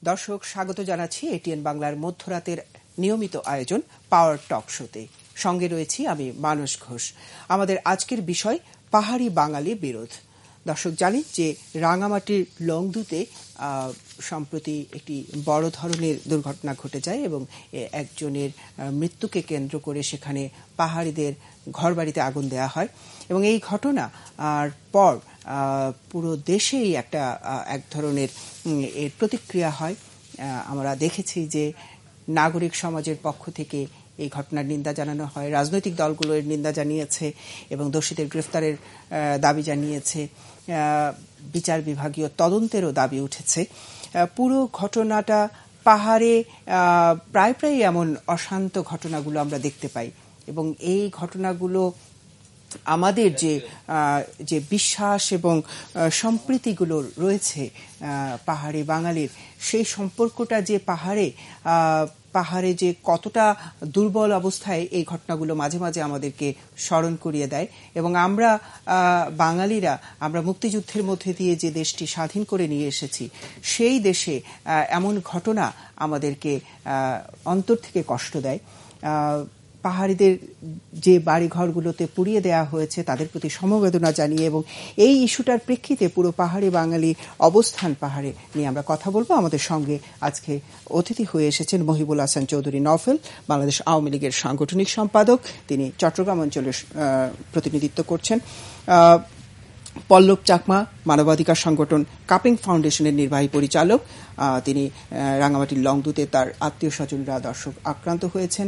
দর্শক, স্বাগত জানাচ্ছি এটিএন বাংলার মধ্যরাতের নিয়মিত আয়োজন পাওয়ার টক শোতে। সঙ্গে রয়েছি আমি মানস ঘোষ। আমাদের আজকের বিষয় পাহাড়ি বাঙালি বিরোধ। দর্শক, জানি যে রাঙামাটির লংদুতে সম্প্রতি একটি বড় ধরনের দুর্ঘটনা ঘটে যায় এবং একজনের মৃত্যুকে কেন্দ্র করে সেখানে পাহাড়িদের ঘরবাড়িতে আগুন দেওয়া হয় এবং এই ঘটনা আর পর পুরো দেশেই এক ধরনের এর প্রতিক্রিয়া হয়। আমরা দেখেছি যে নাগরিক সমাজের পক্ষ থেকে এই ঘটনার নিন্দা জানানো হয়, রাজনৈতিক দলগুলো এর নিন্দা জানিয়েছে এবং দোষীদের গ্রেফতারের দাবি জানিয়েছে, বিচার বিভাগীয় তদন্তেরও দাবি উঠেছে। পুরো ঘটনাটা পাহাড়ে প্রায় এমন অশান্ত ঘটনাগুলো আমরা দেখতে পাই এবং এই ঘটনাগুলো আমাদের যে বিশ্বাস এবং সম্প্রীতিগুলো রয়েছে পাহাড়ি বাঙালির, সেই সম্পর্কটা যে পাহাড়ে যে কতটা দুর্বল অবস্থায় এই ঘটনাগুলো মাঝে মাঝে আমাদেরকে স্মরণ করিয়ে দেয়। এবং আমরা বাঙালিরা আমরা মুক্তিযুদ্ধের মধ্যে দিয়ে যে দেশটি স্বাধীন করে নিয়ে এসেছি, সেই দেশে এমন ঘটনা আমাদেরকে অন্তর থেকে কষ্ট দেয়। পাহাড়িদের যে বাড়িঘরগুলোতে পুড়িয়ে দেওয়া হয়েছে তাদের প্রতি সমবেদনা জানিয়ে এবং এই ইস্যুটার প্রেক্ষিতে পুরো পাহাড়ি বাঙালি অবস্থান পাহাড়ে নিয়ে আমরা কথা বলবো। আমাদের সঙ্গে আজকে অতিথি হয়ে এসেছেন মহিবুল হাসান চৌধুরী নফেল, বাংলাদেশ আওয়ামী লীগের সাংগঠনিক সম্পাদক, তিনি চট্টগ্রাম অঞ্চলের প্রতিনিধিত্ব করছেন। পল্লব চাকমা, মানবাধিকার সংগঠন কাপিং ফাউন্ডেশনের নির্বাহী পরিচালক, তিনি রাঙামাটির লংদুতে তার আত্মীয় স্বজনরা দর্শক আক্রান্ত হয়েছেন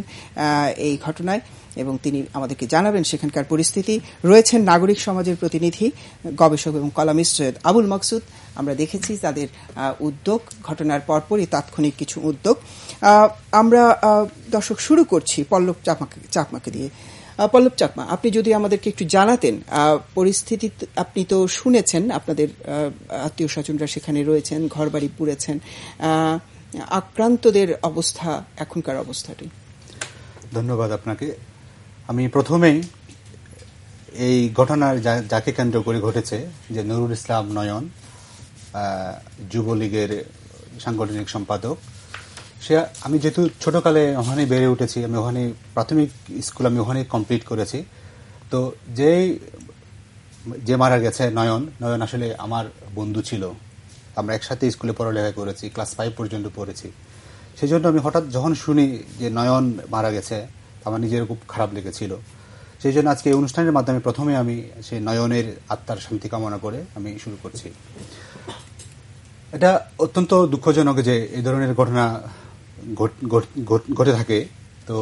এই ঘটনায় এবং তিনি আমাদেরকে জানাবেন সেখানকার পরিস্থিতি। রয়েছেন নাগরিক সমাজের প্রতিনিধি, গবেষক এবং কলামিস্ট সৈয়দ আবুল মকসুদ। আমরা দেখেছি তাদের উদ্যোগ, ঘটনার পরপরই তাৎক্ষণিক কিছু উদ্যোগ। আমরা দর্শক শুরু করছি পল্লব চাকমাকে দিয়ে। পল্লব চাকমা, আপনি যদি আমাদেরকে একটু জানাতেন পরিস্থিতি, আপনি তো শুনেছেন, আপনাদের আত্মীয় স্বজনরা সেখানে রয়েছেন, ঘরবাড়ি পুড়েছেন, আক্রান্তদের অবস্থা, এখনকার অবস্থাটি। ধন্যবাদ আপনাকে। আমি প্রথমেই এই ঘটনার যাকে কেন্দ্র করে ঘটেছে, যে নুরুল ইসলাম নয়ন, যুবলীগের সাংগঠনিক সম্পাদক, সে, আমি যেহেতু ছোটকালে ওখানে বেড়ে উঠেছি, আমি ওখানে প্রাথমিক স্কুল আমি ওখানে কমপ্লিট করেছি। তো যে মারা গেছে নয়ন আসলে আমার বন্ধু ছিল। আমরা একসাথে স্কুলে পড়ালেখা করেছি, ক্লাস 5 পর্যন্ত পড়েছি। সেই জন্য আমি হঠাৎ যখন শুনি যে নয়ন মারা গেছে, আমার নিজের খুব খারাপ লেগেছিল। সেই জন্য আজকে এই অনুষ্ঠানের মাধ্যমে প্রথমে আমি সেই নয়নের আত্মার শান্তি কামনা করে আমি শুরু করছি। এটা অত্যন্ত দুঃখজনক যে এই ধরনের ঘটনা ঘটে থাকে। তো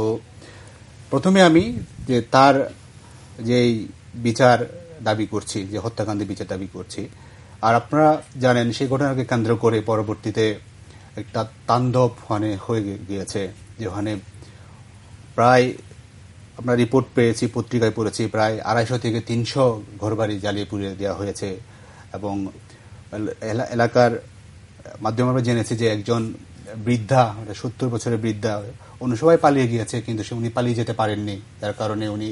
প্রথমে আমি যে তার যে বিচার দাবি করছি, যে হত্যাকাণ্ডের বিচার দাবি করছি। আর আপনারা জানেন সেই ঘটনাকে কেন্দ্র করে পরবর্তীতে একটা তাণ্ডব ওখানে হয়ে গিয়েছে, যে ওখানে প্রায় আমরা রিপোর্ট পেয়েছি, পত্রিকায় পড়েছি, প্রায় 250 থেকে 300 ঘরবাড়ি জ্বালিয়ে পুড়িয়ে দেওয়া হয়েছে। এবং এলাকার মাধ্যমে আমরা জেনেছি যে একজন বৃদ্ধা, 70 বছরের বৃদ্ধা, অন্য সবাই পালিয়ে গিয়েছে, কিন্তু উনি পালিয়ে যেতে পারেননি। যার কারণে উনি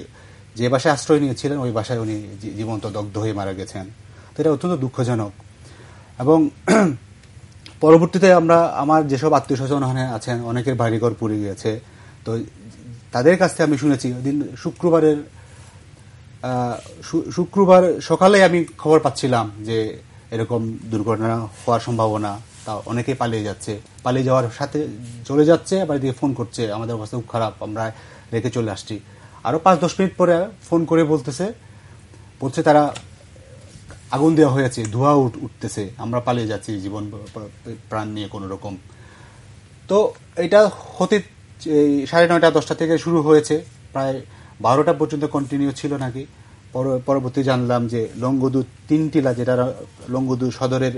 যে বাসায় আশ্রয় নিয়েছিলেন ওই বাসায় উনি জীবন্ত দগ্ধ হয়ে মারা গেছেন। তো এটা অত্যন্ত দুঃখজনক। এবং পরবর্তীতে আমার যেসব আত্মীয় স্বজন আছেন, অনেকের বাড়িঘর পুড়ে গিয়েছে। তো তাদের কাছ থেকে আমি শুনেছি, ওদিন শুক্রবার সকালে আমি খবর পাচ্ছিলাম যে এরকম দুর্ঘটনা হওয়ার সম্ভাবনা, তা অনেকেই পালিয়ে যাচ্ছে, পালিয়ে যাওয়ার সাথে চলে যাচ্ছে, আবার দিকে ফোন করছে আমাদের অবস্থা খুব খারাপ, আমরা রেখে চলে আসছি। আরো 5-10 মিনিট পরে ফোন করে বলছে তারা আগুন দেওয়া হয়েছে, ধোঁয়া উঠতেছে, আমরা পালিয়ে যাচ্ছি জীবন প্রাণ নিয়ে কোন রকম। তো এটা হতে 9:30 10টা থেকে শুরু হয়েছে, প্রায় 12টা পর্যন্ত কন্টিনিউ ছিল নাকি। পরবর্তী জানলাম যে লংগদু 3 টিলা, যেটা লংগদু সদরের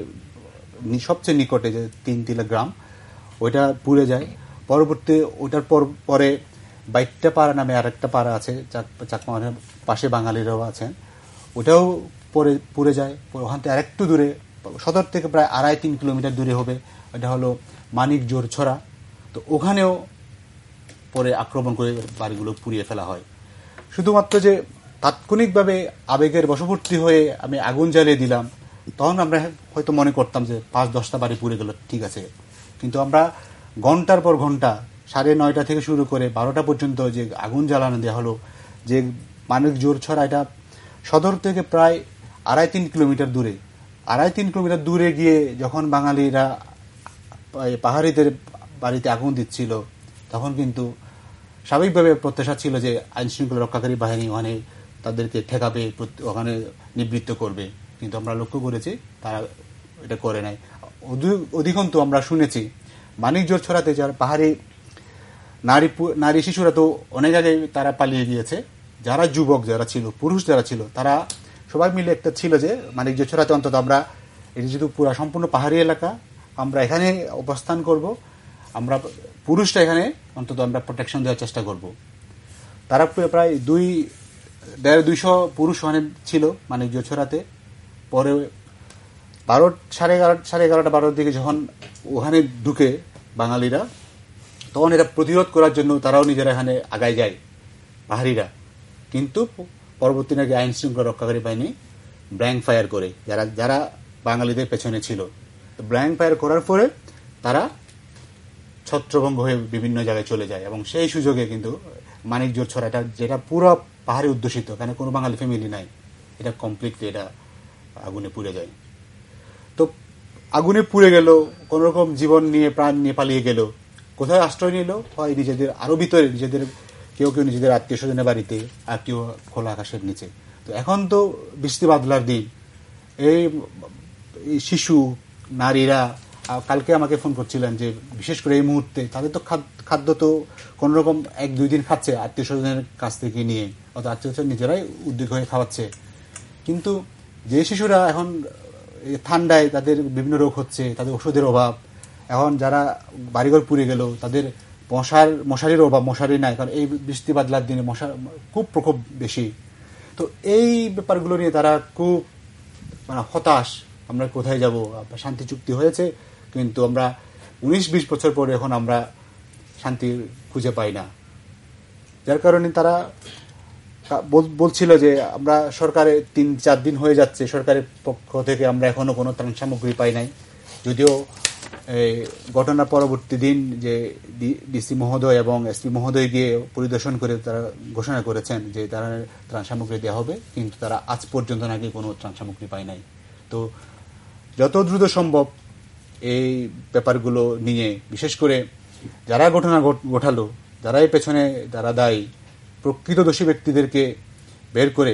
সবচেয়ে নিকটে যে 3 টিলা গ্রাম, ওইটা পুড়ে যায়। পরবর্তী ওইটার পরে 22টা পাড়া নামে আরেকটা পাড়া আছে, চাকমার পাশে বাঙালিরাও আছেন, ওটাও পুড়ে যায়। ওখান থেকে আরেকটু দূরে, সদর থেকে প্রায় 2.5-3 কিলোমিটার দূরে হবে, এটা হলো মানিক জোর ছড়া। তো ওখানেও পরে আক্রমণ করে বাড়িগুলো পুড়িয়ে ফেলা হয়। শুধুমাত্র যে তাৎক্ষণিকভাবে আবেগের বশবর্তী হয়ে আমি আগুন জ্বালিয়ে দিলাম, তখন আমরা হয়তো মনে করতাম যে 5-10টা বাড়ি পুড়ে গেল, ঠিক আছে। কিন্তু আমরা ঘন্টার পর ঘন্টা 9:30 থেকে শুরু করে 12টা পর্যন্ত যে আগুন জ্বালানো দেওয়া হলো, যে মানিক জোর ছড়া, এটা সদর থেকে প্রায় 2.5-3 কিলোমিটার দূরে, 2.5-3 কিলোমিটার দূরে গিয়ে যখন বাঙালিরা পাহাড়িদের বাড়িতে আগুন দিচ্ছিল, তখন কিন্তু স্বাভাবিকভাবে প্রত্যাশা ছিল যে আইন শৃঙ্খলা রক্ষাকারী বাহিনী ওখানে তাদেরকে ঠেকাবে, ওখানে নিবৃত্ত করবে। কিন্তু আমরা লক্ষ্য করেছি তারা এটা করে নাই। অধিকন্তু আমরা শুনেছি মানিকজোর ছড়াতে যার পাহাড়ি নারী শিশুরা তো অনেক আগে তারা পালিয়ে গিয়েছে। যারা যুবক যারা ছিল, পুরুষ যারা ছিল, তারা সবাই মিলে একটা ছিল যে মানিকজোর ছড়াতে অন্তত আমরা, এটি যেহেতু পুরো সম্পূর্ণ পাহাড়ি এলাকা, আমরা এখানে অবস্থান করব, আমরা পুরুষরা এখানে অন্তত আমরা প্রোটেকশন দেওয়ার চেষ্টা করব। তারা প্রায় 250 পুরুষ ওখানে ছিল মানিকজোর ছড়াতে। পরে 11:30-12টার দিকে যখন ওখানে ঢুকে বাঙালিরা, তখন এরা প্রতিরোধ করার জন্য তারাও নিজেরা এখানে আগায় যায় পাহাড়িরা। কিন্তু পরবর্তী নাকি আইন শৃঙ্খলা রক্ষাকারী বাহিনী ব্ল্যাঙ্ক ফায়ার করে যারা বাঙালিদের পেছনে ছিল। তো ব্ল্যাঙ্ক ফায়ার করার পরে তারা ছত্রভঙ্গ হয়ে বিভিন্ন জায়গায় চলে যায়, এবং সেই সুযোগে কিন্তু মানিকজোর ছড়াটা, যেটা পুরো পাহাড়ে অধ্যুষিত, এখানে কোনো বাঙালি ফ্যামিলি নাই, এটা কমপ্লিটলি এটা আগুনে পুড়ে যায়। তো আগুনে পুড়ে গেল, কোন রকম জীবন নিয়ে প্রাণ নিয়ে পালিয়ে গেল। কোথায় আশ্রয় নিল? হয় নিজেদের আরো ভিতরে, নিজেদের কেউ কেউ নিজেদের আত্মীয় স্বজনের বাড়িতে, আর কেউ খোলা আকাশের নিচে। তো এখন তো বৃষ্টি বাদলার দিন, এই শিশু নারীরা কালকে আমাকে ফোন করছিলেন যে বিশেষ করে এই মুহূর্তে তাদের তো খাদ্য তো কোন রকম 1-2 দিন খাচ্ছে আত্মীয় স্বজনের কাছ থেকে নিয়ে, অত আত্মীয় স্বজন নিজেরাই উদ্যোগ হয়ে খাওয়াচ্ছে। কিন্তু যে শিশুরা এখন ঠান্ডায় তাদের বিভিন্ন রোগ হচ্ছে, তাদের ওষুধের অভাব, এখন যারা বাড়িঘর পুড়ে গেল তাদের মশারির অভাব, মশারি নাই, কারণ এই বৃষ্টি বাদলার দিনে মশার খুব প্রকোপ বেশি। তো এই ব্যাপারগুলো নিয়ে তারা খুব হতাশ। আমরা কোথায় যাব? শান্তি চুক্তি হয়েছে, কিন্তু আমরা 19-20 বছর পরে এখন আমরা শান্তি খুঁজে পাই না। যার কারণে তারা বলছিল যে আমরা সরকারে 3-4 দিন হয়ে যাচ্ছে, সরকারের পক্ষ থেকে আমরা এখনো কোনো ত্রাণ সামগ্রী পাই নাই। যদিও ঘটনার পরবর্তী দিন যে ডিসি মহোদয় এবং এসপি মহোদয় গিয়ে পরিদর্শন করে তারা ঘোষণা করেছেন যে তারা ত্রাণ সামগ্রী দেওয়া হবে, কিন্তু তারা আজ পর্যন্ত নাকি কোনো ত্রাণ সামগ্রী পায় নাই। তো যত দ্রুত সম্ভব এই ব্যাপারগুলো নিয়ে, বিশেষ করে যারা ঘটনা ঘটালো, যারা এই পেছনে যারা দায়ী, প্রকৃত দোষী ব্যক্তিদেরকে বের করে,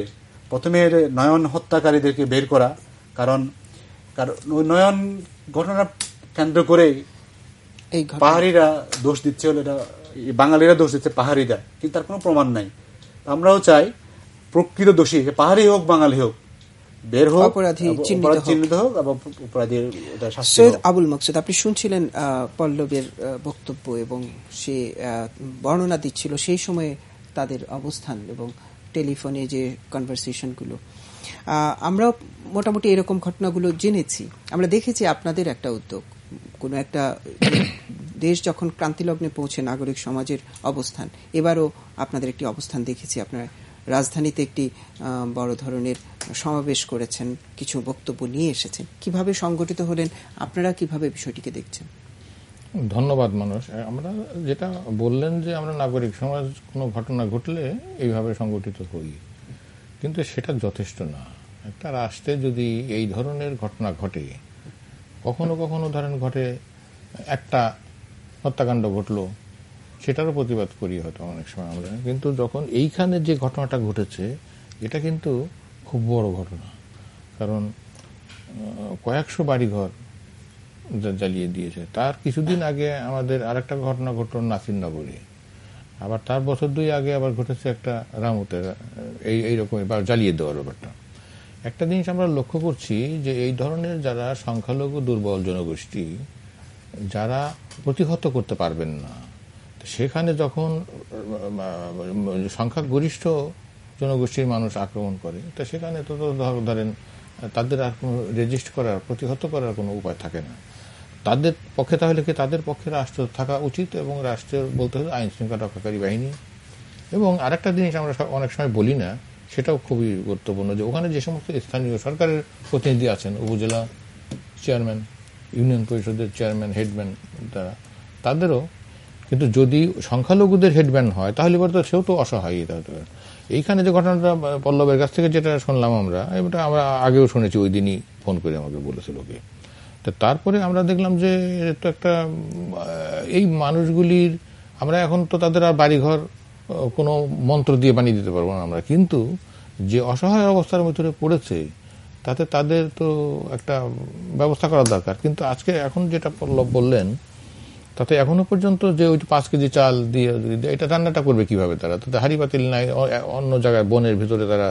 প্রথমে নয়ন হত্যাকারীদেরকে বের করা, কারণ নয়ন ঘটনা কেন্দ্র করে পাহাড়িরা দোষ দিচ্ছে, হলো এটা বাঙালিরা দোষ দিচ্ছে পাহাড়িরা, কিন্তু তার কোনো প্রমাণ নাই। আমরাও চাই প্রকৃত দোষী, পাহাড়ি হোক বাঙালি হোক, বের হোক, অপরাধী চিহ্নিত হোক এবং অপরাধীর শাস্তি হোক। সৈয়দ আবুল মকসুদ, আপনি শুনছিলেন পল্লবের বক্তব্য এবং সে বর্ণনা দিচ্ছিল সেই সময়ে তাদের অবস্থান এবং টেলিফোনে যে কনভারসেশনগুলো। আমরা মোটামুটি এরকম ঘটনাগুলো জেনেছি, আমরা দেখেছি আপনাদের একটা উদ্যোগ, কোনো একটা দেশ যখন ক্রান্তিলগ্নে পৌঁছে নাগরিক সমাজের অবস্থান, এবারও আপনাদের একটি অবস্থান দেখেছি, আপনারা রাজধানীতে একটি বড় ধরনের সমাবেশ করেছেন, কিছু বক্তব্য নিয়ে এসেছেন। কিভাবে সংগঠিত হলেন আপনারা, কিভাবে বিষয়টিকে দেখছেন? ধন্যবাদ মানুষ। আমরা যেটা বললেন যে আমরা নাগরিক সমাজ কোনো ঘটনা ঘটলে এইভাবে সংগঠিত হই, কিন্তু সেটা যথেষ্ট না। একটা রাষ্ট্রে যদি এই ধরনের ঘটনা ঘটে, কখনো কখনো ধরেন ঘটে একটা হত্যাকাণ্ড ঘটলো, সেটারও প্রতিবাদ করি হয়তো অনেক সময় আমরা, কিন্তু যখন এইখানে যে ঘটনাটা ঘটেছে এটা কিন্তু খুব বড় ঘটনা। কারণ কয়েকশো বাড়িঘর জ্বালিয়ে দিয়েছে। তার কিছুদিন আগে আমাদের আরেকটা ঘটনা ঘটল নাসিরনগরে, আবার তার বছর 2 আগে আবার ঘটেছে একটা রামুতের এইরকম জ্বালিয়ে দেওয়ার ব্যাপারটা। একটা জিনিস আমরা লক্ষ্য করছি যে এই ধরনের যারা সংখ্যালঘু দুর্বল জনগোষ্ঠী, যারা প্রতিহত করতে পারবেন না, সেখানে যখন সংখ্যাগরিষ্ঠ জনগোষ্ঠীর মানুষ আক্রমণ করে, তো সেখানে তো ধরেন তাদের আর কোনো রেজিস্ট করার, প্রতিহত করার কোনো উপায় থাকে না তাদের পক্ষে। তাহলে কি তাদের পক্ষে রাষ্ট্র থাকা উচিত, এবং রাষ্ট্রের বলতে হলে আইন শৃঙ্খলা রক্ষাকারী বাহিনী। এবং আরেকটা জিনিস আমরা অনেক সময় বলি না, সেটাও খুবই গুরুত্বপূর্ণ, যে ওখানে যে সমস্ত স্থানীয় সরকারের প্রতিনিধি আছেন, উপজেলা চেয়ারম্যান ইউনিয়ন পরিষদের চেয়ারম্যান হেডম্যান তাদেরও, কিন্তু যদি সংখ্যালঘুদের হেডম্যান হয় তাহলে এবার তো সেও তো অসহায়। এইখানে যে ঘটনাটা পল্লবের কাছ থেকে যেটা শুনলাম আমরা, এটা আমরা আগেও শুনেছি, ওই দিনই ফোন করে আমাকে বলেছিল ওকে। তো তারপরে আমরা দেখলাম যে তো একটা এই মানুষগুলির আমরা এখন তো তাদের আর বাড়িঘর কোনো মন্ত্র দিয়ে বানিয়ে দিতে পারবো না আমরা, কিন্তু যে অসহায় অবস্থার ভিতরে পড়েছে তাতে তাদের তো একটা ব্যবস্থা করা দরকার। কিন্তু আজকে এখন যেটা পল্লব বললেন তাতে এখনো পর্যন্ত যে ওই 5 কেজি চাল দিয়ে এটা রান্নাটা করবে কিভাবে তারা? তাতে হাঁড়ি পাতিল নাই, অন্য জায়গায় বনের ভিতরে তারা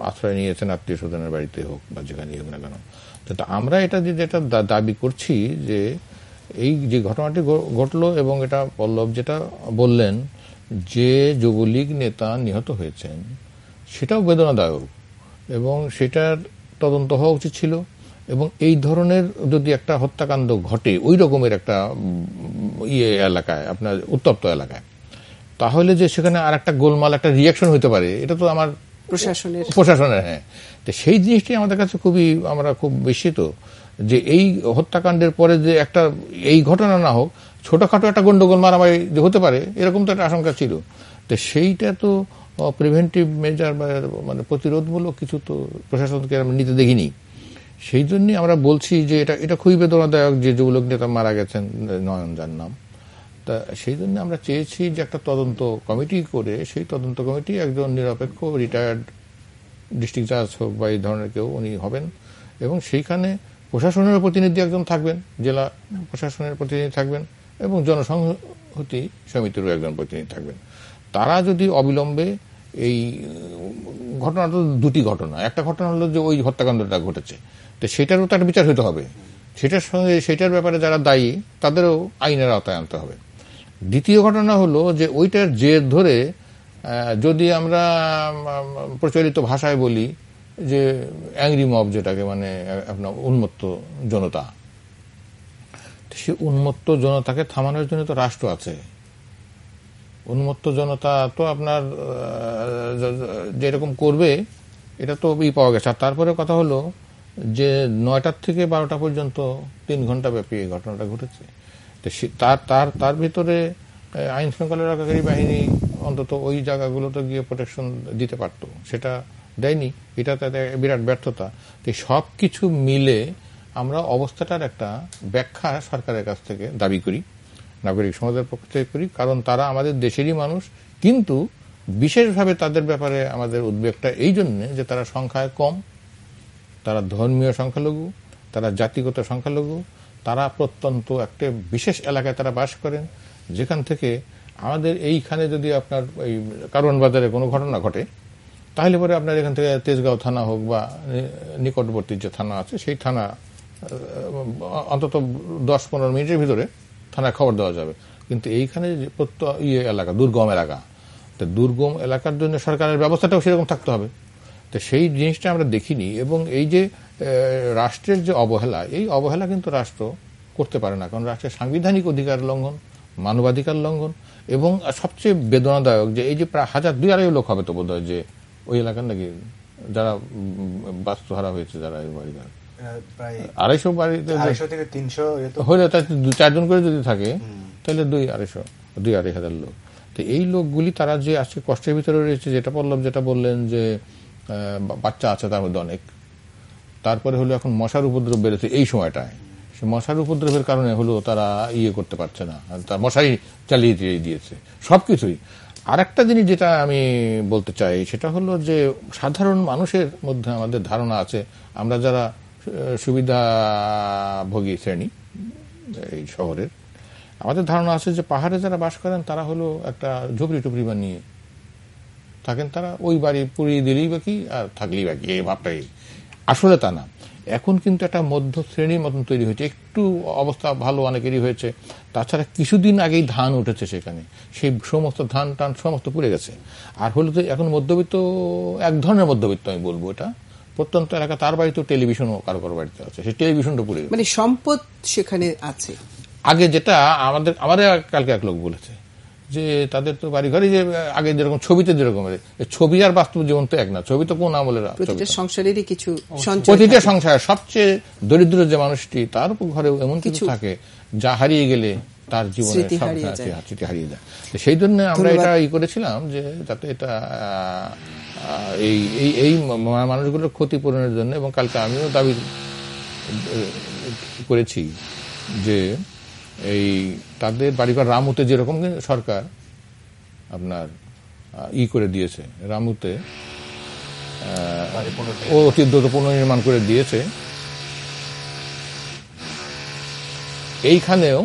আশ্রয় নিয়েছেন, আত্মীয় স্বজনের বাড়িতে হোক বা যেখানে হোক না কেন। কিন্তু আমরা এটা যেটা দাবি করছি যে এই যে ঘটনাটি ঘটলো এবং এটা পল্লব যেটা বললেন যে যুবলীগ নেতা নিহত হয়েছেন সেটাও বেদনাদায়ক এবং সেটার তদন্ত হওয়া উচিত ছিল। এবং এই ধরনের যদি একটা হত্যাকাণ্ড ঘটে ওই রকমের একটা এলাকায়, আপনার উত্তপ্ত এলাকায়, তাহলে যে সেখানে আর একটা গোলমাল একটা রিয়াকশন হতে পারে, এটা তো আমার প্রশাসনের হ্যাঁ। তো সেই জিনিসটি আমাদের কাছে আমরা খুব বিস্মিত যে এই হত্যাকাণ্ডের পরে যে একটা এই ঘটনা না হোক, ছোটখাটো একটা গন্ডগোল মারামারি যে হতে পারে এরকম তো একটা আশঙ্কা ছিল। তো সেইটা তো প্রিভেন্টিভ মেজার বা মানে প্রতিরোধমূলক কিছু তো প্রশাসনকে আমরা নিতে দেখিনি। সেই জন্যই আমরা বলছি যে এটা খুবই বেদনাদায়ক যে যুবলীগ নেতা মারা গেছেন, নয়ন যার নাম। তা সেই জন্য আমরা চেয়েছি যে একটা তদন্ত কমিটি করে, সেই তদন্ত কমিটি একজন নিরপেক্ষ রিটায়ার্ড ডিস্ট্রিক্ট জাজ হোক বা এই ধরনের কেউ উনি হবেন, এবং সেইখানে প্রশাসনের প্রতিনিধি একজন থাকবেন, জেলা প্রশাসনের প্রতিনিধি থাকবেন এবং জনসংহতি সমিতিরও একজন প্রতিনিধি থাকবেন। তারা যদি অবিলম্বে এই ঘটনাটা, দুটি ঘটনা, একটা ঘটনা হলো যে ওই হত্যাকাণ্ডটা ঘটেছে, তো সেটারও তো একটা বিচার হতে হবে, সেটার সঙ্গে সেটার ব্যাপারে যারা দায়ী তাদেরও আইনের আওতায় আনতে হবে। দ্বিতীয় ঘটনা হলো যে ওইটার জের ধরে যদি আমরা প্রচলিত ভাষায় বলি যে অ্যাংরি মব, যেটাকে মানে আপনার উন্মত্ত জনতা, সে উন্মত্ত জনতাকে থামানোর জন্য তো রাষ্ট্র আছে। উন্মত্ত জনতা তো আপনার যেরকম করবে এটা তো পাওয়া গেছে। আর তারপরে কথা হলো যে 9টা থেকে 12টা পর্যন্ত 3 ঘন্টা ব্যাপী এই ঘটনাটা ঘটেছে। তার ভিতরে আইন শৃঙ্খলা রক্ষাকারী বাহিনী অন্তত ওই জায়গাগুলোতে গিয়ে প্রোটেকশন দিতে পারতো, সেটা দেয়নি। এটা তাদের বিরাট ব্যর্থতা। তো সব কিছু মিলে আমরা অবস্থাটার একটা ব্যাখ্যা সরকারের কাছ থেকে দাবি করি, নাগরিক সমাজের পক্ষ থেকে করি, কারণ তারা আমাদের দেশেরই মানুষ। কিন্তু বিশেষভাবে তাদের ব্যাপারে আমাদের উদ্বেগটা এই জন্যে যে তারা সংখ্যায় কম, তারা ধর্মীয় সংখ্যালঘু, তারা জাতিগত সংখ্যালঘু, তারা প্রত্যন্ত একটা বিশেষ এলাকায় তারা বাস করেন, যেখান থেকে আমাদের এইখানে যদি আপনার এই কারওয়ান বাজারে কোনো ঘটনা ঘটে তাহলে পরে আপনার এখান থেকে তেজগাঁও থানা হোক বা নিকটবর্তী যে থানা আছে সেই থানা অন্তত 10-15 মিনিটের ভিতরে থানায় খবর দেওয়া যাবে। কিন্তু এইখানে এলাকা দুর্গম এলাকা, তো দুর্গম এলাকার জন্য সরকারের ব্যবস্থাটাও সেরকম থাকতে হবে। তো সেই জিনিসটা আমরা দেখিনি। এবং এই যে রাষ্ট্রের যে অবহেলা, এই অবহেলা কিন্তু রাষ্ট্র করতে পারে না, কারণ রাষ্ট্রের সাংবিধানিক অধিকার লঙ্ঘন, মানবাধিকার লঙ্ঘন। এবং সবচেয়ে বেদনাদায়ক যে এই যে প্রায় 1000-2,500 লোক হবে তো বোধ হয় যে ওই এলাকার নাকি যারা বাস্তুহারা হয়েছে, যারা এই বাড়িঘর 250 বাড়িতে থেকে 300 হলে 4 জন করে যদি থাকে তাহলে 2,500 লোক। তো এই লোকগুলি তারা যে আজকে কষ্টের ভিতরে রয়েছে, যেটা পল্লব যেটা বললেন যে বাচ্চা আছে তার মধ্যে অনেক, তারপরে হলো এখন মশার উপদ্রব বেড়েছে এই সময়টায়, সে মশার উপদ্রবের কারণে হলো তারা করতে পারছে না, তার মশাই চালিয়ে দিয়েছে সবকিছুই। আর একটা জিনিস যেটা আমি বলতে চাই সেটা হলো যে সাধারণ মানুষের মধ্যে আমাদের ধারণা আছে, আমরা যারা সুবিধাভোগী শ্রেণী এই শহরের, আমাদের ধারণা আছে যে পাহাড়ে যারা বাস করেন তারা হলো একটা ঝুপড়ি টুপড়ি বানিয়ে থাকেন, তারা ওই বাড়ি পুড়িয়ে দিলেই বাকি আর থাকলেই বাকি, এই ভাবটাই। আসলে তা না। এখন কিন্তু একটা মধ্য শ্রেণীর মতন তৈরি হয়েছে, একটু অবস্থা ভালো অনেকেরই হয়েছে। তাছাড়া কিছুদিন আগেই ধান উঠেছে, সেখানে সেই সমস্ত ধান টান সমস্ত পুড়ে গেছে। আর হলো তো এখন মধ্যবিত্ত, এক ধরনের মধ্যবিত্ত আমি বলবো, এটা প্রত্যন্ত এলাকা, তার বাড়িতেও টেলিভিশনও কারো কারো বাড়িতে আছে, সেই টেলিভিশনটা পুড়ে গেছে, মানে সম্পদ সেখানে আছে। আগে যেটা আমাদের কালকে এক লোক বলেছে যে তাদের তো বাড়িঘরই যে আগে যেরকম ছবিতে যেরকম, ছবি আর বাস্তব জীবন তো এক না। ছবি তো কোন আমলের, সংসারেরই কিছু প্রতিটা সংসার, সবচেয়ে দরিদ্র যে মানুষটি তার ঘরে এমন কিছু থাকে যা হারিয়ে গেলে তার জীবনে স্মৃতি হারিয়ে যায়। সেই জন্য আমরা এটা করেছিলাম যে যাতে এটা এই মানুষগুলোর ক্ষতিপূরণের জন্য। এবং কালকে আমিও দাবি করেছি যে এই তাদের বাড়িঘর রামুতে যেরকম সরকার আপনার করে দিয়েছে, রামুতে অতি দ্রুত পুনর্নির্মাণ করে দিয়েছে, এইখানেও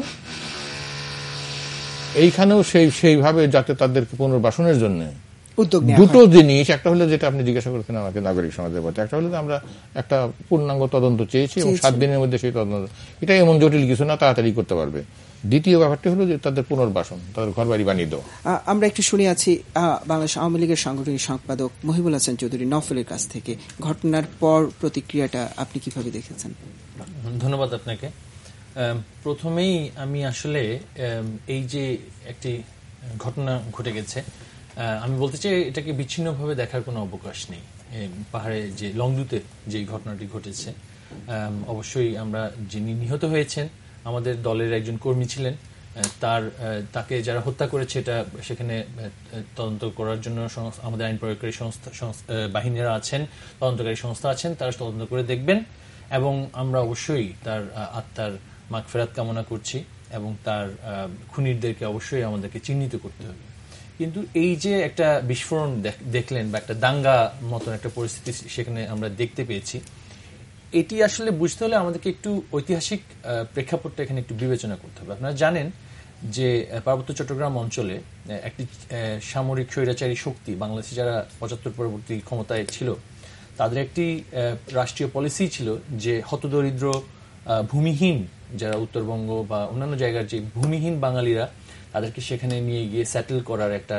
সেইভাবে যাতে তাদেরকে পুনর্বাসনের জন্য দুটো জিনিস, একটা হলো যেটা আপনি জিজ্ঞাসা করেছেন আমাকে নাগরিক সমাজের প্রতি, একটা হলো আমরা একটা পূর্ণাঙ্গ তদন্ত চেয়েছি এবং 7 দিনের মধ্যে সেই তদন্ত, এটা এমন জটিল কিছু না, তাড়াতাড়ি করতে পারবে। দ্বিতীয় ব্যাপারটি হলো যে তাদের পুনর্বাসন, তাদের ঘর বাড়ি বানিয়ে দেওয়া। আমরা একটু শুনে আছি বাংলাদেশ আওয়ামী লীগের সাংগঠনিক সম্পাদক মহিবুল হাসান চৌধুরী নফলের কাছ থেকে। ঘটনার পর প্রতিক্রিয়াটা আপনি কিভাবে দেখেছেন? ধন্যবাদ আপনাকে। প্রথমেই আমি আসলে এই যে একটি ঘটনা ঘটে গেছে, আমি বলতে চাই এটাকে বিচ্ছিন্নভাবে দেখার কোনো অবকাশ নেই। পাহাড়ে যে লংদুতে যে ঘটনাটি ঘটেছে, অবশ্যই আমরা যিনি নিহত হয়েছেন আমাদের দলের একজন কর্মী ছিলেন, তাকে যারা হত্যা করেছে এটা সেখানে তদন্ত করার জন্য আমাদের আইন প্রয়োগকারী বাহিনীরা আছেন, তদন্তকারী সংস্থা আছেন, তারা তদন্ত করে দেখবেন। এবং আমরা অবশ্যই তার আত্মার মাগফিরাত কামনা করছি এবং তার খুনিদেরকে অবশ্যই আমাদেরকে চিহ্নিত করতে হবে। কিন্তু এই যে একটা বিস্ফোরণ দেখলেন বা একটা দাঙ্গা মতন একটা পরিস্থিতি সেখানে আমরা দেখতে পেয়েছি, এটি আসলে বুঝতে হলে আমাদেরকে একটু ঐতিহাসিক প্রেক্ষাপটটা এখানে একটু বিবেচনা করতে হবে। আপনারা জানেন যে পার্বত্য চট্টগ্রাম অঞ্চলে একটি সামরিক স্বৈরাচারী শক্তি, বাংলাদেশে যারা 75 পরবর্তী ক্ষমতায় ছিল, তাদের একটি রাষ্ট্রীয় পলিসি ছিল যে হতদরিদ্র ভূমিহীন যারা উত্তরবঙ্গ বা অন্যান্য জায়গার যে ভূমিহীন বাঙালিরা, তাদেরকে সেখানে নিয়ে গিয়ে সেটেল করার একটা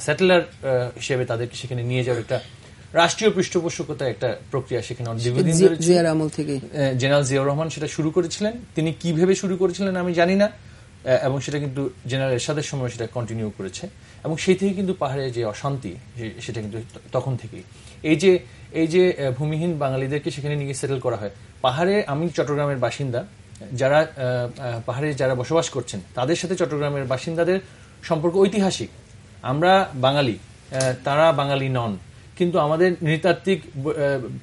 সেটেলার হিসেবে তাদেরকে সেখানে নিয়ে যাওয়ার একটা রাষ্ট্রীয় পৃষ্ঠপোষকতার একটা প্রক্রিয়া সেখানে দীর্ঘদিন ধরে জেনারেল জিয়াউর রহমান সেটা শুরু করেছিলেন। তিনি কি ভেবে শুরু করেছিলেন আমি জানি না, এবং সেটা কিন্তু জেনারেল এরশাদের সময় সেটা কন্টিনিউ করেছে। এবং সেই থেকে কিন্তু পাহাড়ে যে অশান্তি সেটা কিন্তু তখন থেকেই এই যে ভূমিহীন বাঙালিদেরকে সেখানে নিয়ে সেটেল করা হয়। পাহাড়ে, আমি চট্টগ্রামের বাসিন্দা, যারা পাহাড়ে যারা বসবাস করছেন তাদের সাথে চট্টগ্রামের বাসিন্দাদের সম্পর্ক ঐতিহাসিক। আমরা বাঙালি, তারা বাঙালি নন, কিন্তু আমাদের নৃতাত্ত্বিক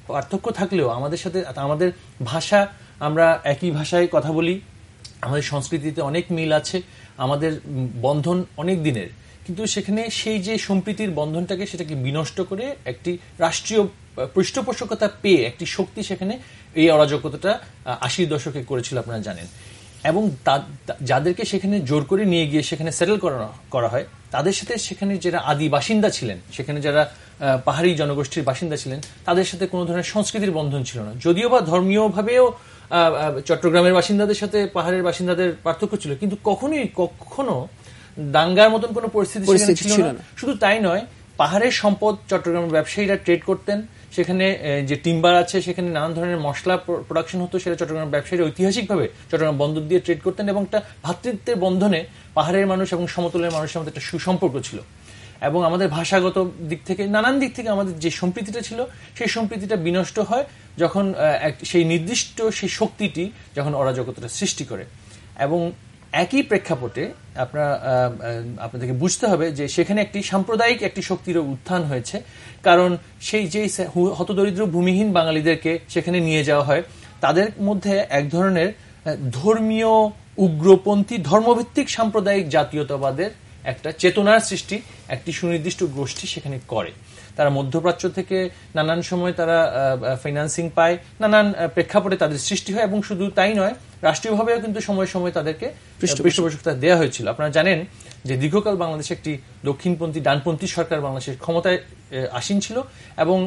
পার্থক্য থাকলেও আমাদের সাথে আমাদের ভাষা, আমরা একই ভাষায় কথা বলি, আমাদের সংস্কৃতিতে অনেক মিল আছে, আমাদের বন্ধন অনেক দিনের। কিন্তু সেখানে সেই যে সম্প্রীতির বন্ধনটাকে সেটাকে বিনষ্ট করে একটি রাষ্ট্রীয় পৃষ্ঠপোষকতা পেয়ে একটি শক্তি সেখানে এই অরাজকতাটা 80 দশকে করেছিল, আপনারা জানেন। এবং যাদেরকে সেখানে জোর করে নিয়ে গিয়ে সেখানে সেটেল করা হয়, তাদের সাথে সেখানে যারা আদি বাসিন্দা ছিলেন, সেখানে যারা পাহাড়ি জনগোষ্ঠীর বাসিন্দা ছিলেন, তাদের সাথে কোনো ধরনের সংস্কৃতির বন্ধন ছিল না। যদিও বা ধর্মীয়ভাবেও চট্টগ্রামের বাসিন্দাদের সাথে পাহাড়ের বাসিন্দাদের পার্থক্য ছিল, কিন্তু কখনো দাঙ্গার মতন কোনো পরিস্থিতি ছিল না। শুধু তাই নয়, পাহাড়ের সম্পদ চট্টগ্রামের ব্যবসায়ীরা ট্রেড করতেন। সেখানে যে টিম্বার আছে, সেখানে নানান ধরনের মশলা প্রোডাকশন হতো, সেটা চট্টগ্রাম ব্যবসায়ীরা ঐতিহাসিকভাবে চট্টগ্রাম বন্দর দিয়ে ট্রেড করতেন। এবং একটা ভ্রাতৃত্বের বন্ধনে পাহাড়ের মানুষ এবং সমতলের মানুষের মধ্যে একটা সুসম্পর্ক ছিল। এবং আমাদের ভাষাগত দিক থেকে, নানান দিক থেকে আমাদের যে সম্প্রীতিটা ছিল, সেই সম্প্রীতিটা বিনষ্ট হয় যখন সেই নির্দিষ্ট সেই শক্তিটি যখন অরাজকতাটা সৃষ্টি করে। এবং একই প্রেক্ষাপটে আপনাদেরকে বুঝতে হবে যে সেখানে একটি সাম্প্রদায়িক একটি শক্তির উত্থান হয়েছে। কারণ সেই যে হতদরিদ্র ভূমিহীন বাঙালিদেরকে সেখানে নিয়ে যাওয়া হয়, তাদের মধ্যে এক ধরনের ধর্মীয় উগ্রপন্থী ধর্মভিত্তিক সাম্প্রদায়িক জাতীয়তাবাদের একটা চেতনার সৃষ্টি একটি সুনির্দিষ্ট গোষ্ঠী সেখানে করে। তারা মধ্যপ্রাচ্য থেকে নানান সময় তারা ফাইন্যান্সিং পায়, নানান প্রেক্ষাপটে তাদের সৃষ্টি হয়। এবং শুধু তাই নয়, রাষ্ট্রীয়ভাবেও কিন্তু সময় সময় তাদেরকে পৃষ্ঠপোষকতা দেওয়া হয়েছিল। আপনারা জানেন যে দীর্ঘকাল বাংলাদেশে একটি দক্ষিণপন্থী ডানপন্থী সরকার বাংলাদেশের ক্ষমতায় আসীন ছিল, এবং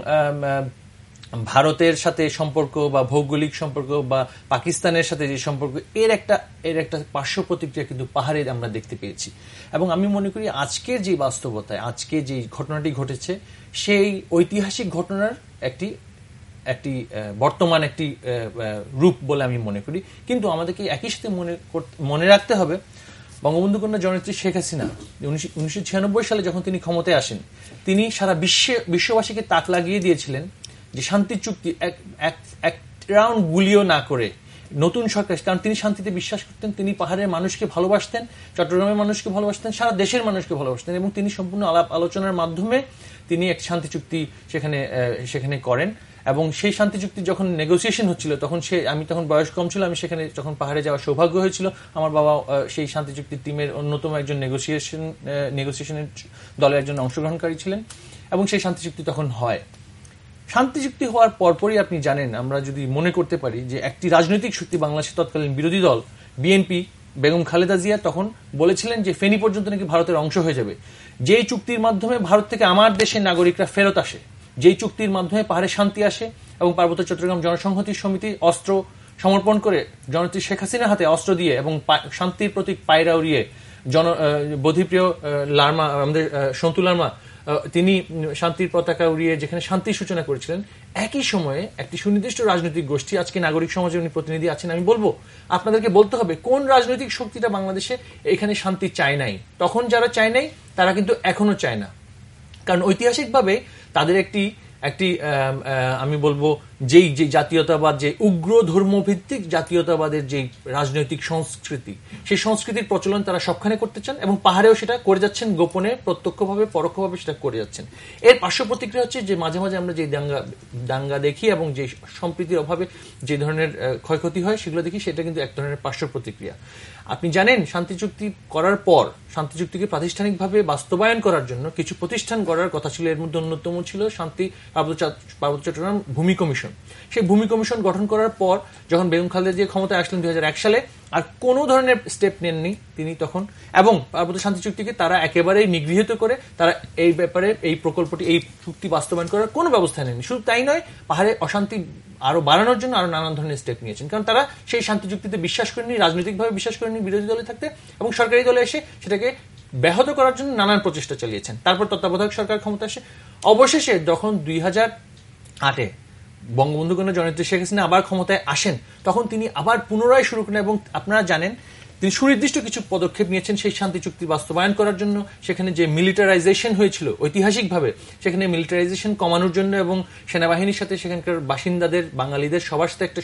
ভারতের সাথে সম্পর্ক বা ভৌগোলিক সম্পর্ক বা পাকিস্তানের সাথে যে সম্পর্ক, এর একটা পার্শ্ব প্রতিক্রিয়া কিন্তু পাহাড়ে আমরা দেখতে পেয়েছি। এবং আমি মনে করি আজকের যে বাস্তবতায় আজকে যে ঘটনাটি ঘটেছে, সেই ঐতিহাসিক ঘটনার একটি বর্তমান একটি রূপ বলে আমি মনে করি। কিন্তু আমাদেরকে একই সাথে মনে রাখতে হবে, বঙ্গবন্ধু কন্যা জননেত্রী শেখ হাসিনা 1996 সালে যখন তিনি ক্ষমতায় আসেন, তিনি সারা বিশ্ববাসীকে তাক লাগিয়ে দিয়েছিলেন যে শান্তি চুক্তি এক রাউন্ড গুলিও না করে নতুন সরকার, কারণ তিনি শান্তিতে বিশ্বাস করতেন, তিনি পাহাড়ের মানুষকে ভালোবাসতেন, চট্টগ্রামের মানুষকে ভালোবাসতেন, সারা দেশের মানুষকে ভালোবাসতেন, এবং তিনি সম্পূর্ণ আলাপ আলোচনার মাধ্যমে তিনি এক শান্তি চুক্তি সেখানে করেন। এবং সেই শান্তি চুক্তি যখন নেগোসিয়েশন হচ্ছিল, তখন আমি তখন বয়স কম ছিল, আমি সেখানে যখন পাহাড়ে যাওয়ার সৌভাগ্য হয়েছিল। আমার বাবা সেই শান্তি চুক্তির টিমের অন্যতম একজন নেগোসিয়েশনের দলের একজন অংশগ্রহণকারী ছিলেন, এবং সেই শান্তি চুক্তি তখন হয়। শান্তি চুক্তি হওয়ার পরপরই আপনি জানেন, আমরা যদি মনে করতে পারি যে একটি রাজনৈতিক শক্তি, বাংলাদেশের তৎকালীন বিরোধী দল বিএনপি, বেগম খালেদা জিয়া তখন বলেছিলেন যে ফেনী পর্যন্ত নাকি ভারতের অংশ হয়ে যাবে, যেই চুক্তির মাধ্যমে ভারত থেকে আমার দেশের নাগরিকরা ফেরত আসে, যেই চুক্তির মাধ্যমে পাহাড়ে শান্তি আসে এবং পার্বত্য চট্টগ্রাম জনসংহতি সমিতি অস্ত্র সমর্পণ করে জননেত্রী শেখ হাসিনার হাতে অস্ত্র দিয়ে এবং শান্তির প্রতীক পায়রা উড়িয়ে বোধিপ্রিয় লার্মা, আমাদের সন্তু লার্মা, তিনি শান্তির পতাকা উড়িয়ে যেখানে শান্তির সূচনা করেছিলেন, একই সময়ে একটি সুনির্দিষ্ট রাজনৈতিক গোষ্ঠী, আজকে নাগরিক সমাজের উনি প্রতিনিধি আছেন, আমি বলবো আপনাদেরকে বলতে হবে কোন রাজনৈতিক শক্তিটা বাংলাদেশে এখানে শান্তি চায় নাই। তখন যারা চায় নাই তারা কিন্তু এখনো চায় না, কারণ ঐতিহাসিকভাবে তাদের একটি আমি বলবো যেই জাতীয়তাবাদ, যে উগ্র ধর্মভিত্তিক জাতীয়তাবাদের যে রাজনৈতিক সংস্কৃতি, সেই সংস্কৃতির প্রচলন তারা সবখানে করতে চান, এবং পাহাড়েও সেটা করে যাচ্ছেন, গোপনে প্রত্যক্ষভাবে পরোক্ষভাবে সেটা করে যাচ্ছেন। এর পার্শ্ব প্রতিক্রিয়া হচ্ছে যে মাঝে মাঝে আমরা যে দাঙ্গা দেখি এবং যে সম্প্রীতির অভাবে যে ধরনের ক্ষয়ক্ষতি হয় সেগুলো দেখি, সেটা কিন্তু এক ধরনের পার্শ্ব প্রতিক্রিয়া। আপনি জানেন শান্তি চুক্তি করার পর শান্তি চুক্তিকে প্রাতিষ্ঠানিকভাবে বাস্তবায়ন করার জন্য কিছু প্রতিষ্ঠান গড়ার কথা ছিল, এর মধ্যে অন্যতম ছিল পার্বত্য চট্টগ্রাম ভূমি কমিশন। সেই ভূমি কমিশন গঠন করার পর যখন বেগম খালেদা জিয়া ক্ষমতায় আসলেন 2001 সালে, আর কোনো ধরনের স্টেপ নেননি তিনি তখন, এবং পার্বত্য শান্তি চুক্তিকে তারা একেবারেই নিগৃহীত করে তারা এই ব্যাপারে এই প্রকল্পটি, এই চুক্তি বাস্তবায়ন করার কোনো ব্যবস্থা নেননি। শুধু তাই নয়, পাহাড়ে অশান্তি আরো বাড়ানোর জন্য আরো নানান ধরনের স্টেপ নিয়েছেন, কারণ তারা সেই শান্তি চুক্তিতে বিশ্বাস করেনি, রাজনৈতিকভাবে বিশ্বাস করেনি বিরোধী দলে থাকতে, এবং সরকারি দলে এসে সেটাকে ব্যাহত করার জন্য নানান প্রচেষ্টা চালিয়েছেন। তারপর তত্ত্বাবধায়ক সরকার ক্ষমতা আসে, অবশেষে যখন 2008-এ বঙ্গবন্ধু কন্যা জননেত্রী শেখ হাসিনা আবার ক্ষমতায় আসেন, তখন তিনি আবার পুনরায় শুরু করেন, এবং আপনারা জানেন তিনি সুনির্দিষ্ট কিছু পদক্ষেপ নিয়েছেন সেই শান্তি চুক্তি বাস্তবায়ন করার জন্য। সেখানে যে মিলিটারাইজেশন হয়েছিল ঐতিহাসিকভাবে, সেখানে মিলিটারাইজেশন কমানোর জন্য এবং সেনাবাহিনীর সাথে সেখানকার বাসিন্দাদের, বাঙালিদের সবার সাথে একটা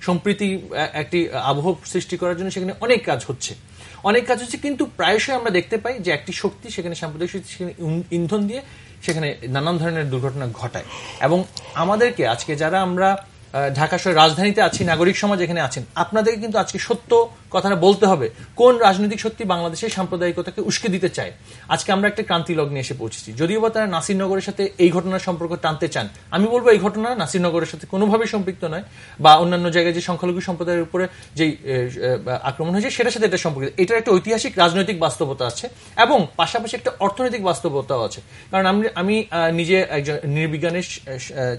সম্প্রীতি একটি আবহ সৃষ্টি করার জন্য সেখানে অনেক কাজ হচ্ছে। কিন্তু প্রায়শই আমরা দেখতে পাই যে একটি শক্তি সেখানে, সাম্প্রদায়িক শক্তি সেখানে ইন্ধন দিয়ে সেখানে নানান ধরনের দুর্ঘটনা ঘটায়। এবং আমাদেরকে আজকে যারা আমরা ঢাকা শহরের রাজধানীতে আছি, নাগরিক সমাজ এখানে আছেন, আপনাদেরকে কিন্তু আজকে সত্য কথাটা বলতে হবে, কোন রাজনৈতিক শক্তি বাংলাদেশের সাম্প্রদায়িকতাকে উস্কে দিতে চায়। আজকে আমরা একটা ক্রান্তি লগ্নে এসে পৌঁছেছি, যদিও বা তারা নাসিরনগরের সাথে এই ঘটনার সম্পর্ক টানতে চান। আমি বলবো এই ঘটনা নাসিরনগরের সাথে কোনোভাবেই সম্পৃক্ত নয়, বা অন্যান্য জায়গায় যে সংখ্যালঘু সম্প্রদায়ের উপরে যে আক্রমণ হয়েছে সেটার সাথে এটা সম্পর্কিত। এটার একটা ঐতিহাসিক রাজনৈতিক বাস্তবতা আছে, এবং পাশাপাশি একটা অর্থনৈতিক বাস্তবতাও আছে। কারণ আমি নিজে একজন নৃবিজ্ঞানের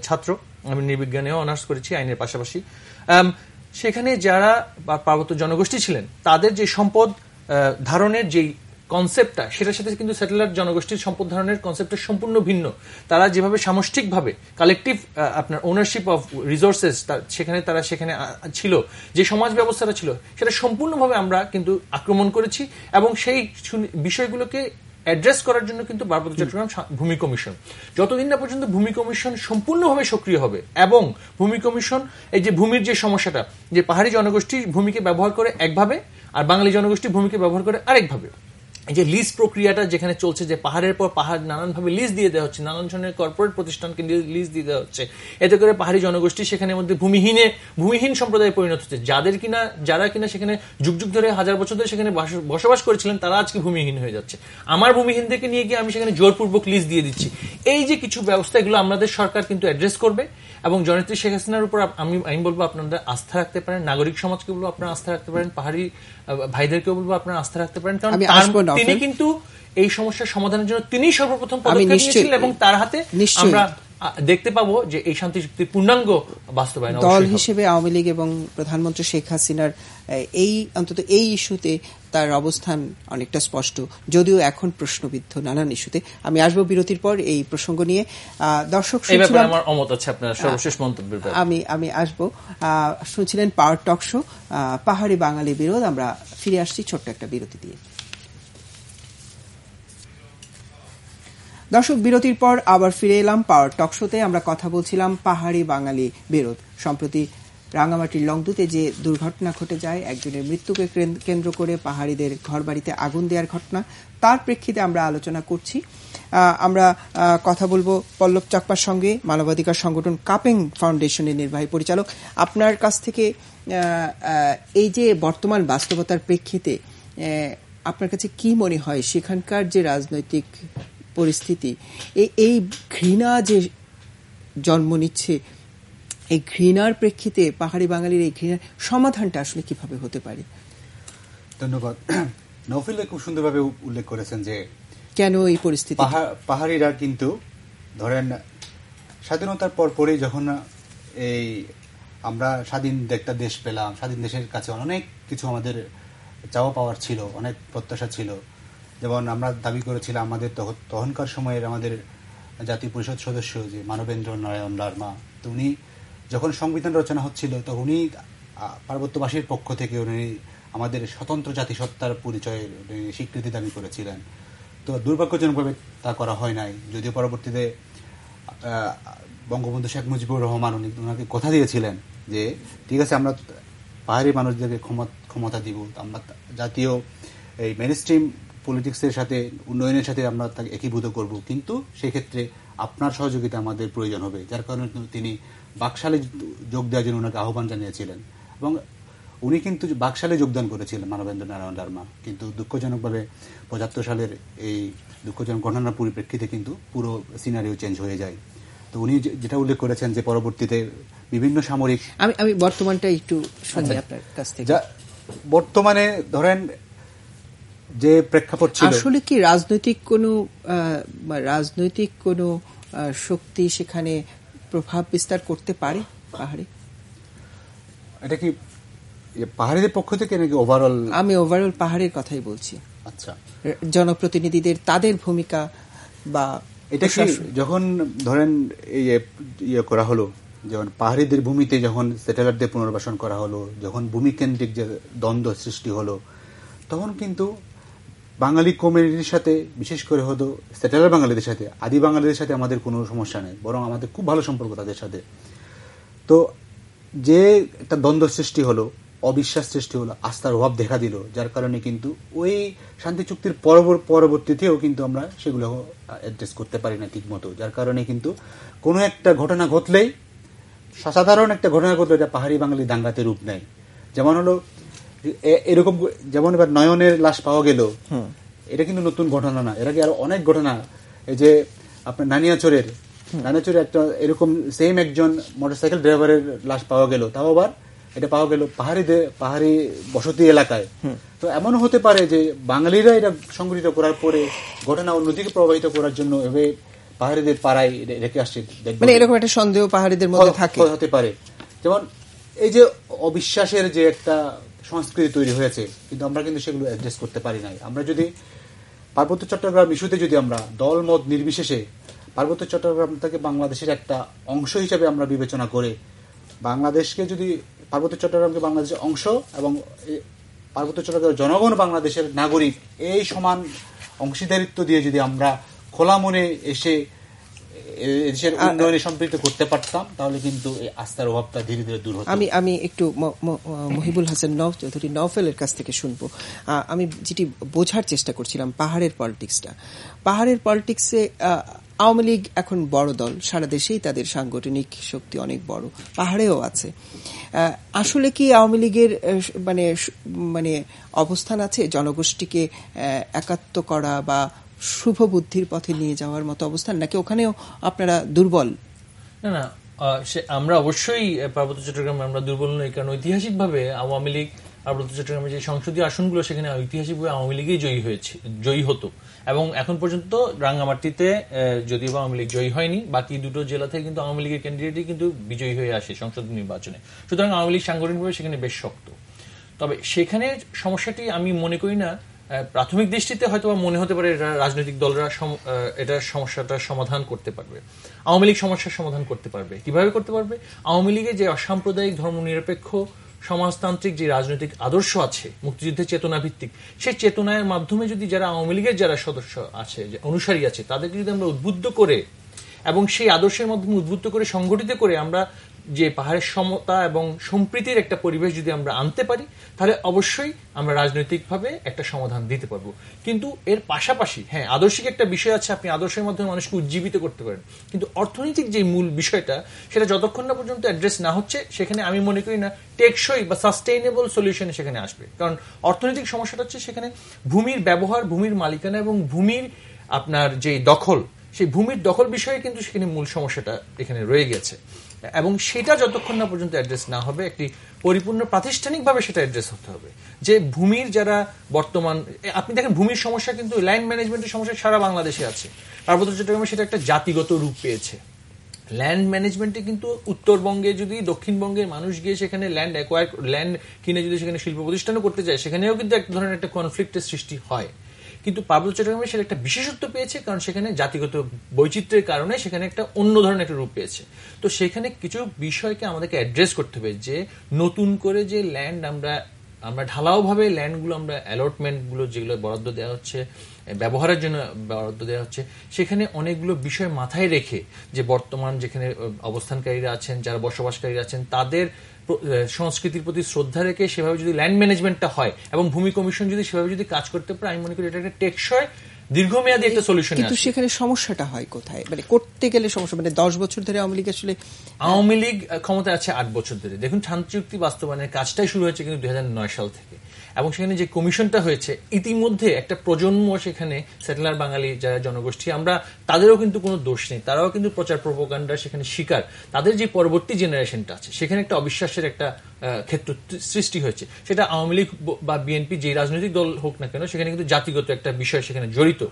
ছাত্র, আমি নৃবিজ্ঞানেও অনার্স করেছি আইনের পাশাপাশি। সেখানে যারা পার্বত্য জনগোষ্ঠী ছিলেন, তাদের যে সম্পদ ধারণের যেই কনসেপ্টটা, সেটার সাথে কিন্তু সেটেলার জনগোষ্ঠীর সম্পদ ধারণের কনসেপ্টটা সম্পূর্ণ ভিন্ন। তারা যেভাবে সামষ্টিকভাবে কালেকটিভ আপনার ওনারশিপ অফ রিসোর্সেস সেখানে ছিল, যে সমাজ ব্যবস্থাটা ছিল, সেটা সম্পূর্ণভাবে আমরা কিন্তু আক্রমণ করেছি, এবং সেই বিষয়গুলোকে অ্যাড্রেস করার জন্য কিন্তু পার্বত্য চট্টগ্রাম ভূমি কমিশন, যতদিন না পর্যন্ত ভূমি কমিশন সম্পূর্ণভাবে সক্রিয় হবে, এবং ভূমি কমিশন এই যে ভূমির যে সমস্যাটা, যে পাহাড়ি জনগোষ্ঠী ভূমিকে ব্যবহার করে একভাবে আর বাঙালি জনগোষ্ঠী ভূমিকে ব্যবহার করে আরেকভাবে, এই যে লিজ প্রক্রিয়াটা যেখানে চলছে, যে পাহাড়ের পর পাহাড় নানানভাবে লিজ দিয়ে দেওয়া হচ্ছে, নানান ধরনের কর্পোরেট প্রতিষ্ঠানকে লিজ দিয়ে দেওয়া হচ্ছে, এতে করে পাহাড়ি জনগোষ্ঠী সেখানে মধ্যে ভূমিহীন সম্প্রদায়ে পরিণত হচ্ছে। যারা কিনা সেখানে যুগ যুগ ধরে, হাজার বছর ধরে সেখানে বসবাস করেছিলেন, তারা আজকে ভূমিহীন হয়ে যাচ্ছে। আমার ভূমিহীনদেরকে নিয়ে গিয়ে আমি সেখানে জোরপূর্বক লিজ দিয়ে দিচ্ছি। এই যে কিছু ব্যবস্থা, এগুলো আমাদের সরকার কিন্তু অ্যাড্রেস করবে, এবং জননেত্রী শেখ হাসিনার উপর আমি বলবো আপনারা আস্থা রাখতে পারেন, নাগরিক সমাজকে বলবো আপনারা আস্থা রাখতে পারেন, পাহাড়ি ভাইদেরকেও বলবো আপনারা আস্থা রাখতে পারেন, কারণ তিনি কিন্তু এই সমস্যার সমাধানের জন্য তিনি সর্বপ্রথম পদক্ষেপ নিয়েছিলেন, এবং তার হাতে দেখতে পাবো যে এই শান্তি চুক্তির পূর্ণাঙ্গ বাস্তবায়ন দল হিসেবে আওয়ামী লীগ এবং প্রধানমন্ত্রী শেখ হাসিনার অন্তত এই ইস্যুতে তার অবস্থান অনেকটা স্পষ্ট, যদিও এখন প্রশ্নবিদ্ধ নানান ইস্যুতে। আমি আসবো বিরতির পর এই প্রসঙ্গ নিয়ে। দর্শক আমার অমত আছে আপনার সর্বশেষ মন্তব্যের ব্যাপারে। আমি আসবো। শুনছিলেন পাওয়ার টক শো, পাহাড়ি বাঙালি বিরোধ। আমরা ফিরে আসছি ছোট্ট একটা বিরতি দিয়ে। দর্শক, বিরতির পর আবার ফিরে এলাম পাওয়ার টক শোতে। আমরা কথা বলছিলাম পাহাড়ি বাঙালি বিরোধ। সম্প্রতি রাঙামাটির লংদুতে যে দুর্ঘটনা ঘটে যায়, একজনের মৃত্যুকে কেন্দ্র করে পাহাড়িদের ঘরবাড়িতে আগুন দেওয়ার ঘটনা, তার প্রেক্ষিতে আমরা আলোচনা করছি। আমরা কথা বলবো পল্লব চাকমার সঙ্গে, মানবাধিকার সংগঠন কাপেং ফাউন্ডেশনের নির্বাহী পরিচালক। আপনার কাছ থেকে এই যে বর্তমান বাস্তবতার প্রেক্ষিতে আপনার কাছে কি মনে হয় সেখানকার যে রাজনৈতিক পরিস্থিতি, এই ঘৃণা যে জন্ম নিচ্ছে, এই ঘৃণার প্রেক্ষিতে পাহাড়ি বাঙালির এই ঘৃণার সমাধানটা আসলে কিভাবে হতে পারে? ধন্যবাদ। নৌফিল খুব সুন্দরভাবে উল্লেখ করেছেন যে কেন এই পরিস্থিতি। পাহাড়িরা কিন্তু ধরেন স্বাধীনতার পরপরই যখন এই আমরা স্বাধীন একটা দেশ পেলাম, স্বাধীন দেশের কাছে অনেক কিছু আমাদের চাওয়া পাওয়ার ছিল, অনেক প্রত্যাশা ছিল। যেমন আমরা দাবি করেছিলাম আমাদের তখনকার সময়ের আমাদের জাতীয় পরিষদ সদস্য যে মানবেন্দ্র নারায়ণ লারমা, তো উনি যখন সংবিধান রচনা হচ্ছিল তখন উনি পার্বত্যবাসীর পক্ষ থেকে উনি আমাদের স্বতন্ত্র জাতিসত্তার পরিচয়ের স্বীকৃতি দাবি করেছিলেন। তো দুর্ভাগ্যজনকভাবে তা করা হয় নাই, যদিও পরবর্তীতে বঙ্গবন্ধু শেখ মুজিবুর রহমান ওনাকে কথা দিয়েছিলেন যে ঠিক আছে, আমরা পাহাড়ি মানুষদেরকে ক্ষমতা দিব, আমরা জাতীয় এই মেইনস্ট্রিম পলিটিক্সের সাথে, উন্নয়নের সাথে আমরা তাকে একীভূত করব, কিন্তু সেই ক্ষেত্রে আপনার সহযোগিতা আমাদের প্রয়োজন হবে। যার কারণে তিনি বাকশালে যোগ দেওয়ার জন্য ওনাকে আহ্বান জানিয়েছিলেন এবং উনি কিন্তু বাকশালে যোগদান করেছিলেন মানবেন্দ্র নারায়ণ লারমা। কিন্তু দুঃখজনকভাবে ৭৫ সালের এই দুঃখজনক ঘটনার পরিপ্রেক্ষিতে কিন্তু পুরো সিনারিও চেঞ্জ হয়ে যায়। তো উনি যেটা উল্লেখ করেছেন যে পরবর্তীতে বিভিন্ন সামরিক, আমি বর্তমানটা একটু শুনি আপনার কাছ থেকে। বর্তমানে ধরেন যে প্রেক্ষাপট ছিল, আসলে কি রাজনৈতিক কোনো শক্তি সেখানে প্রভাব বিস্তার করতে পারে পাহাড়ে? এটা কি পাহাড়িদের পক্ষ থেকে নাকি ওভারঅল? আমি ওভারঅল পাহাড়ের কথাই বলছি। আচ্ছা, জনপ্রতিনিধিদের তাদের ভূমিকা বা এটা কি যখন ধরেন এই করা হলো, যেমন পাহাড়িদের ভূমিতে যখন সেটেলারদের পুনর্বাসন করা হলো, যখন ভূমিকেন্দ্রিক যে দ্বন্দ্ব সৃষ্টি হলো, তখন কিন্তু বাঙালি কমিউনিটির সাথে, বিশেষ করে হতো সেটেলার বাঙালিদের সাথে, আদি বাঙালিদের সাথে আমাদের কোনো সমস্যা নেই, বরং আমাদের খুব ভালো সম্পর্ক তাদের সাথে। তো যে একটা দ্বন্দ্ব সৃষ্টি হলো, অবিশ্বাস সৃষ্টি হলো, আস্থার অভাব দেখা দিল, যার কারণে কিন্তু ওই শান্তি চুক্তির পরবর্তীতেও কিন্তু আমরা সেগুলো অ্যাড্রেস করতে পারি না ঠিক মতো। যার কারণে কিন্তু কোনো একটা ঘটনা ঘটলেই, সাধারণ একটা ঘটনা ঘটলে এটা পাহাড়ি বাঙালি দাঙ্গাতে রূপ নেয়। যেমন হলো এরকম, যেমন এবার নয়নের লাশ পাওয়া গেল, এটা কিন্তু নতুন ঘটনা না, এর আগে আরো অনেক ঘটনা। এই যে আপনার নানিয়াচরে একটা এরকম সেম একজন মোটরসাইকেল ড্রাইভারের লাশ পাওয়া গেল, তাও আবার এটা পাওয়া গেল পাহাড়ি বসতি এলাকায়। তো এমনও হতে পারে যে বাঙালিরা এটা সংগঠিত করার পরে ঘটনা অন্যদিকে প্রভাবিত করার জন্য এভাবে পাহাড়িদের পাড়ায় রেখে আসছে, মানে এরকম একটা সন্দেহ পাহাড়িদের মধ্যে থাকে, হতে পারে। যেমন এই যে অবিশ্বাসের যে একটা সংস্কৃতি তৈরি হয়েছে, কিন্তু আমরা কিন্তু সেগুলো অ্যাড্রেস করতে পারি নাই। আমরা যদি পার্বত্য চট্টগ্রাম ইস্যুতে যদি আমরা দল মত নির্বিশেষে পার্বত্য চট্টগ্রামটাকে বাংলাদেশের একটা অংশ হিসেবে আমরা বিবেচনা করে, বাংলাদেশকে যদি পার্বত্য চট্টগ্রামকে বাংলাদেশের অংশ এবং পার্বত্য চট্টগ্রামের জনগণ বাংলাদেশের নাগরিক, এই সমান অংশীদারিত্ব দিয়ে যদি আমরা খোলা মনে এসে দেশের উন্নয়নে সম্পৃক্ত করতে পারতাম, তাহলে কিন্তু এই আস্থার অভাবটা ধীরে ধীরে দূর হতো। আমি একটু মহিবুল হাসান চৌধুরী নওফেলের কাছ থেকে শুনবো। আমি যেটি বোঝার চেষ্টা করছিলাম পাহাড়ের পলিটিক্সে আওয়ামী লীগ এখন বড় দল, সারা দেশেই তাদের সাংগঠনিক শক্তি অনেক বড়, পাহাড়েও আছে। আসলে কি আওয়ামী লীগের মানে অবস্থান আছে জনগোষ্ঠীকে একাত্ম করা বা শুভ বুদ্ধির পথে নিয়ে যাওয়ার মতো অবস্থান, নাকি ওখানেও আপনারা দুর্বল? না, আমরা অবশ্যই পার্বত্য চট্টগ্রামে আমরা দুর্বল নই, কারণ ঐতিহাসিকভাবে আওয়ামী লীগ পার্বত্য চট্টগ্রামে যে সংসদীয় আসনগুলো সেখানে ঐতিহাসিকভাবে আওয়ামী লীগই জয়ী হতো, এবং এখন পর্যন্ত রাঙ্গামাটিতে যদিও আওয়ামী লীগ জয়ী হয়নি, বাকি দুটো জেলা থেকে কিন্তু আওয়ামী লীগের ক্যান্ডিডেটই কিন্তু বিজয়ী হয়ে আসে সংসদ নির্বাচনে। সুতরাং আওয়ামী লীগ সাংগঠনিকভাবে সেখানে বেশ শক্ত। তবে সেখানে সমস্যাটি আমি মনে করি না, প্রাথমিক দৃষ্টিতে হয়তো মনে হতে পারে রাজনৈতিক দলরা এটা সমস্যাটার সমাধান করতে পারবে, আওয়ামী লীগ সমস্যার সমাধান করতে পারবে। কিভাবে করতে পারবে? আওয়ামী লীগের যে অসাম্প্রদায়িক ধর্মনিরপেক্ষ সমাজতান্ত্রিক যে রাজনৈতিক আদর্শ আছে, মুক্তিযুদ্ধের চেতনা ভিত্তিক, সেই চেতনার মাধ্যমে যদি যারা আওয়ামী লীগের যারা সদস্য আছে, অনুসারী আছে, তাদেরকে যদি আমরা উদ্বুদ্ধ করে এবং সেই আদর্শের মাধ্যমে উদ্বুদ্ধ করে সংগঠিত করে আমরা যে পাহাড়ের সমতা এবং সম্প্রীতির একটা পরিবেশ যদি আমরা আনতে পারি, তাহলে অবশ্যই আমরা রাজনৈতিকভাবে একটা সমাধান দিতে পারবো। কিন্তু এর পাশাপাশি হ্যাঁ, আদর্শিক একটা বিষয় আছে, আপনি আদর্শের মাধ্যমে মানুষকে উজ্জীবিত করতে পারেন, কিন্তু অর্থনৈতিক যে মূল বিষয়টা সেটা যতক্ষণ না পর্যন্ত অ্যাড্রেস না হচ্ছে, সেখানে আমি মনে করি না টেকসই বা সাস্টেইনেবল সলিউশন সেখানে আসবে। কারণ অর্থনৈতিক সমস্যাটা হচ্ছে সেখানে ভূমির ব্যবহার, ভূমির মালিকানা এবং ভূমির আপনার যে দখল, সেই ভূমির দখল বিষয়ে কিন্তু সেখানে মূল সমস্যাটা এখানে রয়ে গেছে, এবং সেটা যতক্ষণ না পর্যন্ত অ্যাড্রেস না হবে, একটি পরিপূর্ণ প্রাতিষ্ঠানিকভাবে সেটা অ্যাড্রেস হতে হবে। যে ভূমির যারা বর্তমান, আপনি দেখেন ভূমির সমস্যা কিন্তু ল্যান্ড ম্যানেজমেন্টের সমস্যা সারা বাংলাদেশে আছে, পার্বত্য চট্টগ্রামে সেটা একটা জাতিগত রূপ পেয়েছে। ল্যান্ড ম্যানেজমেন্টে কিন্তু উত্তরবঙ্গে যদি দক্ষিণবঙ্গের মানুষ গিয়ে সেখানে ল্যান্ড কিনে যদি সেখানে শিল্প প্রতিষ্ঠানও করতে যায়, সেখানেও কিন্তু এক ধরনের একটা কনফ্লিক্টের সৃষ্টি হয়। কিন্তু পার্বত্য চট্টগ্রামে সেটা একটা বিশেষত্ব পেয়েছে, কারণ সেখানে জাতিগত বৈচিত্র্যের কারণে সেখানে একটা অন্য ধরনের একটা রূপ পেয়েছে। তো সেখানে কিছু বিষয়কে আমাদেরকে অ্যাড্রেস করতে হবে, যে নতুন করে যে ল্যান্ড আমরা ঢালাওভাবে ল্যান্ডগুলো আমরা অ্যালটমেন্টগুলো যেগুলো বরাদ্দ দেওয়া হচ্ছে, ব্যবহারের জন্য বরাদ্দ দেওয়া হচ্ছে, সেখানে অনেকগুলো বিষয় মাথায় রেখে যে বর্তমান যেখানে অবস্থানকারীরা আছেন, যারা বসবাসকারীরা আছেন, তাদের সংস্কৃতির প্রতি শ্রদ্ধা রেখে সেভাবে যদি ল্যান্ড ম্যানেজমেন্টটা হয় এবং ভূমি কমিশন যদি সেভাবে যদি কাজ করতে পারে, আমি মনে করি এটা একটা টেকসই দীর্ঘমেয়াদী একটা সলিউশন। কিন্তু সেখানে সমস্যাটা হয় কোথায়? মানে করতে গেলে সমস্যা, মানে 10 বছর ধরে আওয়ামী লীগ আসলে আওয়ামী লীগ ক্ষমতায় আছে 8 বছর ধরে। দেখুন, শান্তি চুক্তি বাস্তবায়নের কাজটাই শুরু হয়েছে কিন্তু 2009 সাল থেকে, এবং সেখানে যে কমিশনটা হয়েছে, ইতিমধ্যে একটা প্রজন্ম সেখানে সেটেলার বাঙালি যারা জনগোষ্ঠী, আমরা তাদেরও কিন্তু কোনো দোষ নেই, তারাও কিন্তু প্রচার প্রোপাগান্ডার সেখানে শিকার। তাদের যে পরবর্তী জেনারেশনটা আছে, সেখানে একটা অবিশ্বাসের একটা ক্ষেত্র সৃষ্টি হয়েছে। সেটা আওয়ামী লীগ বা বিএনপি যে রাজনৈতিক দল হোক না কেন, সেখানে কিন্তু জাতিগত একটা বিষয় সেখানে জড়িত।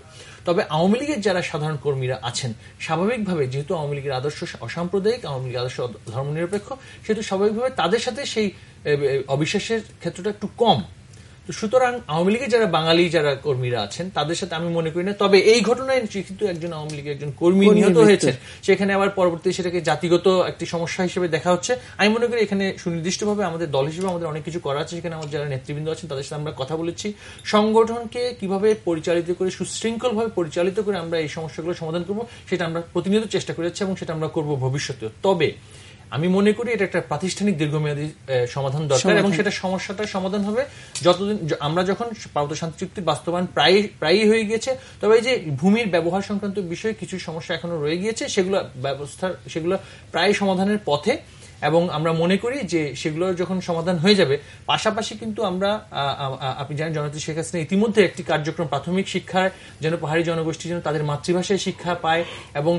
তবে আওয়ামী লীগের যারা সাধারণ কর্মীরা আছেন, স্বাভাবিকভাবে যেহেতু আওয়ামী লীগের আদর্শ অসাম্প্রদায়িক, আওয়ামী লীগের আদর্শ ধর্মনিরপেক্ষ, সেহেতু স্বাভাবিকভাবে তাদের সাথে সেই অবিশ্বাসের ক্ষেত্রটা একটু কম। তো সুতরাং আওয়ামী লীগের যারা বাঙালি যারা কর্মীরা আছেন, তাদের সাথে আমি মনে করি না। তবে এই ঘটনায় কিন্তু একজন আওয়ামী লীগের একজন কর্মী নিহত হয়েছেন, সেখানে আবার পরবর্তী সেটাকে জাতিগত একটি সমস্যা হিসেবে দেখা হচ্ছে। আমি মনে করি এখানে সুনির্দিষ্টভাবে আমাদের দল হিসেবে আমাদের অনেক কিছু করা আছে। সেখানে আমাদের যারা নেতৃবৃন্দ আছেন তাদের সাথে আমরা কথা বলেছি, সংগঠনকে কিভাবে পরিচালিত করে, সুশৃঙ্খলভাবে পরিচালিত করে আমরা এই সমস্যাগুলো সমাধান করব, সেটা আমরা প্রতিনিয়ত চেষ্টা করে যাচ্ছি এবং সেটা আমরা করব ভবিষ্যতে। তবে আমি মনে করি এটা একটা প্রাতিষ্ঠানিক দীর্ঘমেয়াদী সমাধান দরকার, এবং সেটা সমস্যাটার সমাধান হবে যতদিন আমরা যখন পার্বত্য শান্তি চুক্তির বাস্তবায়ন প্রায়ই হয়ে গিয়েছে। তবে এই যে ভূমির ব্যবহার সংক্রান্ত বিষয়ে কিছু সমস্যা এখনো রয়ে গিয়েছে, সেগুলো প্রায় সমাধানের পথে, এবং আমরা মনে করি যে সেগুলো যখন সমাধান হয়ে যাবে, পাশাপাশি কিন্তু আমরা আপনি জানেন জননেত্রী শেখ হাসিনা ইতিমধ্যে একটি কার্যক্রম, প্রাথমিক শিক্ষায় যেন পাহাড়ি জনগোষ্ঠী যেন তাদের মাতৃভাষায় শিক্ষা পায় এবং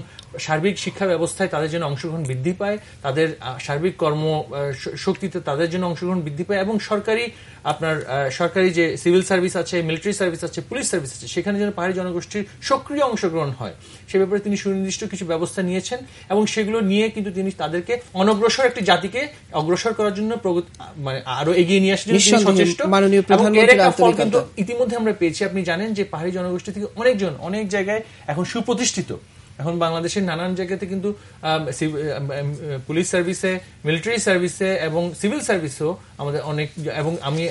সার্বিক শিক্ষা ব্যবস্থায় তাদের জন্য অংশগ্রহণ বৃদ্ধি পায়, তাদের সার্বিক কর্মশক্তিতে তাদের জন্য অংশগ্রহণ বৃদ্ধি পায়, এবং সরকারি যে সিভিল সার্ভিস আছে, মিলিটারি সার্ভিস আছে, পুলিশ সার্ভিস আছে, সেখানে যেন পাহাড়ি জনগোষ্ঠীর সক্রিয় অংশগ্রহণ হয়, সে ব্যাপারে তিনি সুনির্দিষ্ট কিছু ব্যবস্থা নিয়েছেন, এবং সেগুলো নিয়ে কিন্তু তিনি তাদেরকে অনগ্রসর একটি জাতিকে অগ্রসর করার জন্য মানে আরো এগিয়ে নিয়ে আসার জন্য সচেষ্ট। কিন্তু ইতিমধ্যে আমরা পেয়েছি, আপনি জানেন যে পাহাড়ি জনগোষ্ঠী থেকে অনেক জায়গায় এখন সুপ্রতিষ্ঠিত, এখন বাংলাদেশের নানান জায়গাতে কিন্তু পুলিশ সার্ভিসে, মিলিটারি সার্ভিসে এবং সিভিল সার্ভিসেও আমাদের অনেক, এবং আমি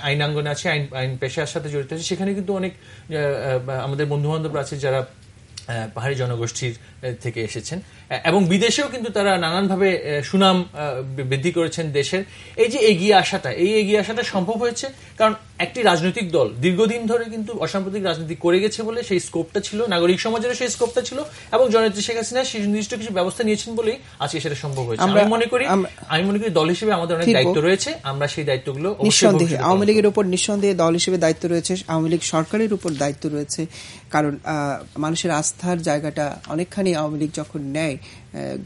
আইনাঙ্গনে আছি, আইন পেশার সাথে জড়িত আছি, সেখানে কিন্তু অনেক আমাদের বন্ধু বান্ধব আছে যারা পাহাড়ি জনগোষ্ঠীর থেকে এসেছেন, এবং বিদেশেও কিন্তু তারা নানানভাবে সুনাম বৃদ্ধি করেছেন দেশের। এই যে এগিয়ে আসাটা সম্ভব হয়েছে কারণ একটি রাজনৈতিক দল দীর্ঘদিন ধরে কিন্তু অসাম্প্রদায়িক রাজনীতি করে গেছে বলে সেই স্কোপটা ছিল, নাগরিক সমাজের সেই স্কোপটা ছিল, এবং জননেত্রী শেখ হাসিনা সেই নির্দিষ্ট কিছু ব্যবস্থা নিয়েছেন বলেই আজকে সেটা সম্ভব হয়েছে। আমি মনে করি দল হিসেবে আমাদের অনেক দায়িত্ব রয়েছে, আমরা সেই দায়িত্বগুলো নিঃসন্দেহে আওয়ামী লীগের উপর নিঃসন্দেহে দল হিসেবে দায়িত্ব রয়েছে, আওয়ামী লীগ সরকারের উপর দায়িত্ব রয়েছে, কারণ মানুষের আস্থার জায়গাটা অনেকখানি আওয়ামী লীগ যখন নেয়,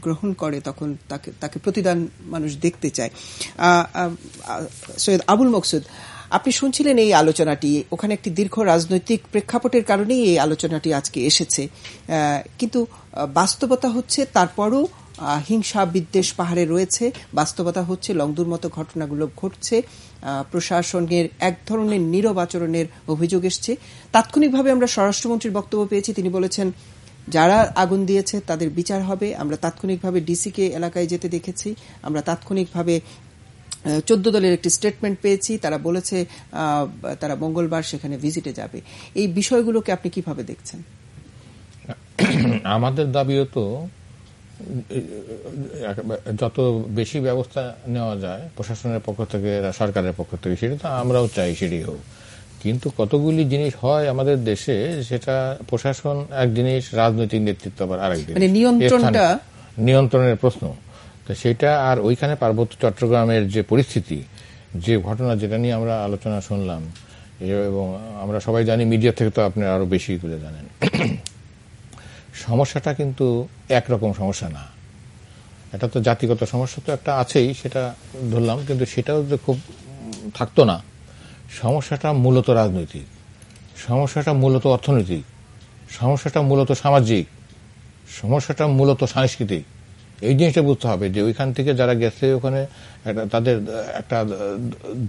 গ্রহণ করে, তখন তাকে প্রতিদান মানুষ দেখতে চায়। সৈয়দ আবুল মকসুদ, আপনি শুনছিলেন এই আলোচনাটি, ওখানে একটি দীর্ঘ রাজনৈতিক প্রেক্ষাপটের কারণেই এই আলোচনাটি আজকে এসেছে, কিন্তু বাস্তবতা হচ্ছে তারপরও হিংসা বিদ্বেষ পাহাড়ে রয়েছে। বাস্তবতা হচ্ছে লংদুর মতো ঘটনাগুলো ঘটছে, প্রশাসনের এক ধরনের নীরব আচরণের অভিযোগ এসছে। তাৎক্ষণিকভাবে আমরা স্বরাষ্ট্রমন্ত্রীর বক্তব্য পেয়েছি, তিনি বলেছেন যারা আগুন দিয়েছে তাদের বিচার হবে। আমরা তাৎক্ষণিকভাবে ডিসিকে এলাকায় যেতে দেখেছি, আমরা তাৎক্ষণিকভাবে 14 দলের একটি স্টেটমেন্ট পেয়েছি, তারা বলেছে তারা মঙ্গলবার সেখানে ভিজিটে যাবে। এই বিষয়গুলোকে আপনি কিভাবে দেখছেন? আমাদের দাবিও তো যত বেশি ব্যবস্থা নেওয়া যায় প্রশাসনের পক্ষ থেকে, সরকারের পক্ষ থেকে, সেটা তো আমরাও চাই সেটাই হোক, কিন্তু কতগুলি জিনিস হয় আমাদের দেশে, সেটা প্রশাসন এক জিনিস, রাজনৈতিক নেতৃত্ব আবার আরেক জিনিস, নিয়ন্ত্রণের প্রশ্ন। তো সেটা আর ওইখানে পার্বত্য চট্টগ্রামের যে পরিস্থিতি, যে ঘটনা, যেটা নিয়ে আমরা আলোচনা শুনলাম, এবং আমরা সবাই জানি, মিডিয়া থেকে তো আপনি আরো বেশি করে জানেন, সমস্যাটা কিন্তু একরকম সমস্যা না। এটা তো জাতিগত সমস্যা তো একটা আছেই, সেটা ধরলাম, কিন্তু সেটাও যে খুব থাকতো না। সমস্যাটা মূলত রাজনৈতিক, সমস্যাটা মূলত অর্থনৈতিক, সমস্যাটা মূলত সামাজিক, সমস্যাটা মূলত সাংস্কৃতিক। এই জিনিসটা বুঝতে হবে যে ওইখান থেকে যারা গেছে ওখানে তাদের একটা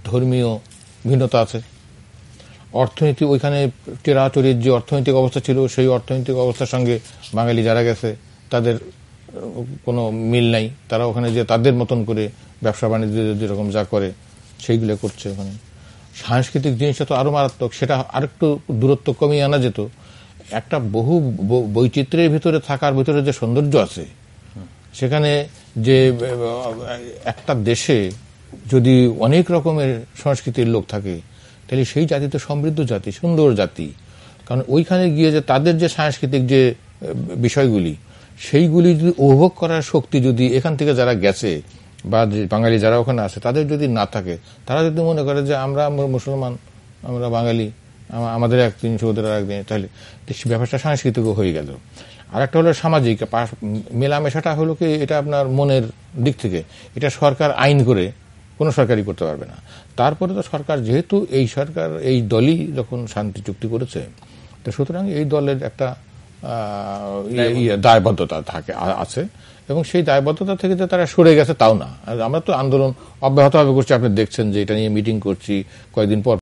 ধর্মীয় ভিন্নতা আছে, অর্থনীতি, ওইখানে টেরাচুরির যে অর্থনৈতিক অবস্থা ছিল সেই অর্থনৈতিক অবস্থার সঙ্গে বাঙালি যারা গেছে তাদের কোনো মিল নাই। তারা ওখানে যে তাদের মতন করে ব্যবসা বাণিজ্য যেরকম যা করে সেইগুলো করছে। ওখানে সাংস্কৃতিক জিনিসটা তো আরো মারাত্মক, সেটা আরেকটু দূরত্ব কমিয়ে আনা যেত। একটা বহু বৈচিত্র্যের ভিতরে থাকার ভিতরে যে সৌন্দর্য আছে, সেখানে যে একটা দেশে যদি অনেক রকমের সংস্কৃতির লোক থাকে, তাহলে সেই জাতি তো সমৃদ্ধ জাতি, সুন্দর জাতি। কারণ ওইখানে গিয়ে যে তাদের যে সাংস্কৃতিক যে বিষয়গুলি, সেইগুলি যদি উপভোগ করার শক্তি যদি এখান থেকে যারা গেছে বা বাঙালি যারা ওখানে আছে তাদের যদি না থাকে, তারা যদি মনে করে যে আমরা মুসলমান, আমরা বাঙালি, আমাদের একদিন ওদের একদিন, তাহলে ব্যাপারটা সাংস্কৃতিক হয়ে গেল। আর একটা হলো সামাজিক মেলামেশাটা হলো কি, এটা আপনার মনের দিক থেকে, এটা সরকার আইন করে কোনো সরকারই করতে পারবে না। তারপরে তো সরকার, যেহেতু এই সরকার, এই দলই যখন শান্তি চুক্তি করেছে, তো সুতরাং এই দলের একটা দায়বদ্ধতা আছে, এবং সেই দায়বদ্ধতা থেকে যে তারা সরে গেছে তাও না। আমরা তো আন্দোলন অব্যাহতভাবে করছি, আপনি দেখছেন যে এটা নিয়ে মিটিং করছি, কয়েকদিন পর